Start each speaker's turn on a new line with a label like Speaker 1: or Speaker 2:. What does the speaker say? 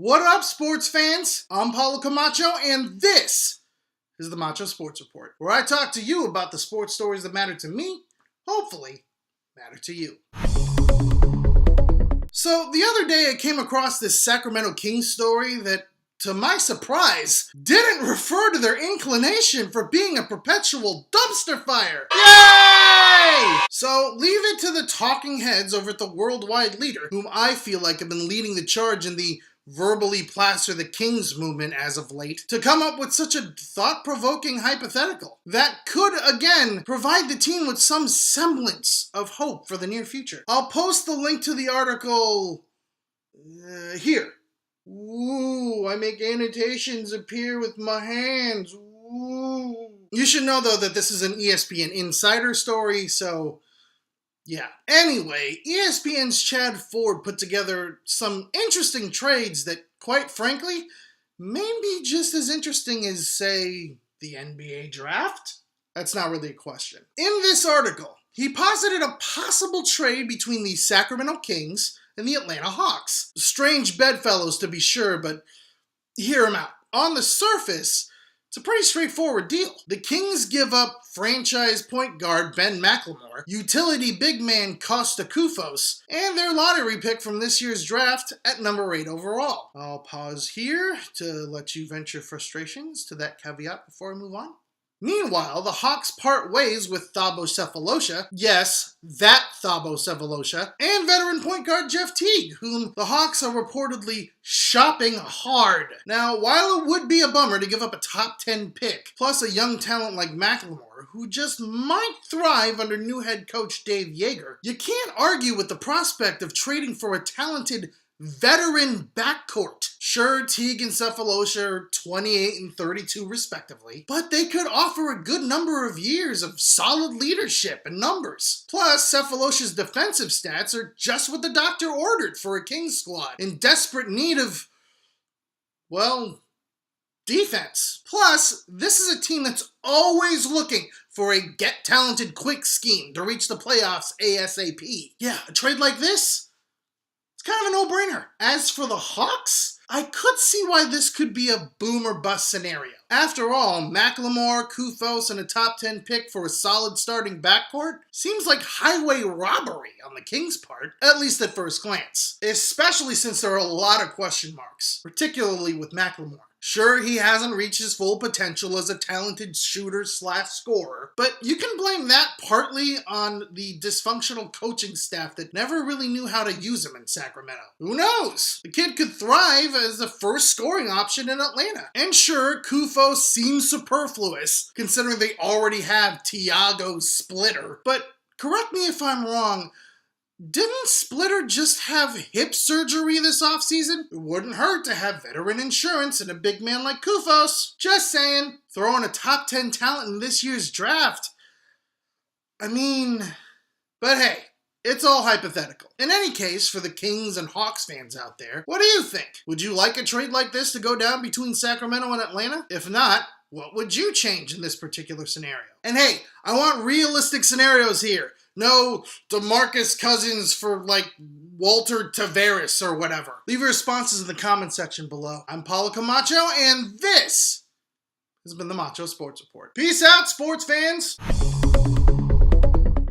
Speaker 1: What up, sports fans? I'm Paulo Camacho, and this is the Macho Sports Report, where I talk to you about the sports stories that matter to me, hopefully matter to you. So, the other day I came across this Sacramento Kings story that, to my surprise, didn't refer to their inclination for being a perpetual dumpster fire. Yay! So, leave it to the talking heads over at the worldwide leader, whom I feel like have been leading the charge in the verbally plaster the Kings movement as of late, to come up with such a thought-provoking hypothetical that could, again, provide the team with some semblance of hope for the near future. I'll post the link to the article here. Ooh, I make annotations appear with my hands. Ooh. You should know, though, that this is an ESPN Insider story, so yeah. Anyway, ESPN's Chad Ford put together some interesting trades that, quite frankly, may be just as interesting as, say, the NBA draft. That's not really a question. In this article, he posited a possible trade between the Sacramento Kings and the Atlanta Hawks. Strange bedfellows, to be sure, but hear him out. On the surface, it's a pretty straightforward deal. The Kings give up franchise point guard Ben McLemore, utility big man Costa Koufos, and their lottery pick from this year's draft at number 8 overall. I'll pause here to let you vent your frustrations to that caveat before I move on. Meanwhile, the Hawks part ways with Thabo Sefolosha, yes, that Thabo Sefolosha, and veteran point guard Jeff Teague, whom the Hawks are reportedly shopping hard. Now, while it would be a bummer to give up a top 10 pick, plus a young talent like McLemore, who just might thrive under new head coach Dave Yeager, you can't argue with the prospect of trading for a talented veteran backcourt. Sure, Teague and Sefolosha are 28 and 32 respectively, but they could offer a good number of years of solid leadership and numbers. Plus, Sefolosha's defensive stats are just what the doctor ordered for a Kings squad, in desperate need of, well, defense. Plus, this is a team that's always looking for a get-talented quick scheme to reach the playoffs ASAP. Yeah, a trade like this? It's kind of a no-brainer. As for the Hawks, I could see why this could be a boom or bust scenario. After all, McLemore, Koufos, and a top 10 pick for a solid starting backcourt seems like highway robbery on the Kings' part, at least at first glance. Especially since there are a lot of question marks, particularly with McLemore. Sure, he hasn't reached his full potential as a talented shooter/scorer, but you can blame that partly on the dysfunctional coaching staff that never really knew how to use him in Sacramento. Who knows? The kid could thrive as the first scoring option in Atlanta. And sure, Koufos seems superfluous, considering they already have Tiago Splitter. But correct me if I'm wrong, didn't Splitter just have hip surgery this offseason? It wouldn't hurt to have veteran insurance and a big man like Koufos. Just saying, throwing a top 10 talent in this year's draft. But hey, it's all hypothetical. In any case, for the Kings and Hawks fans out there, what do you think? Would you like a trade like this to go down between Sacramento and Atlanta? If not, what would you change in this particular scenario? And hey, I want realistic scenarios here. No DeMarcus Cousins for, Walter Tavares or whatever. Leave your responses in the comment section below. I'm Paulo Camacho, and this has been the Macho Sports Report. Peace out, sports fans!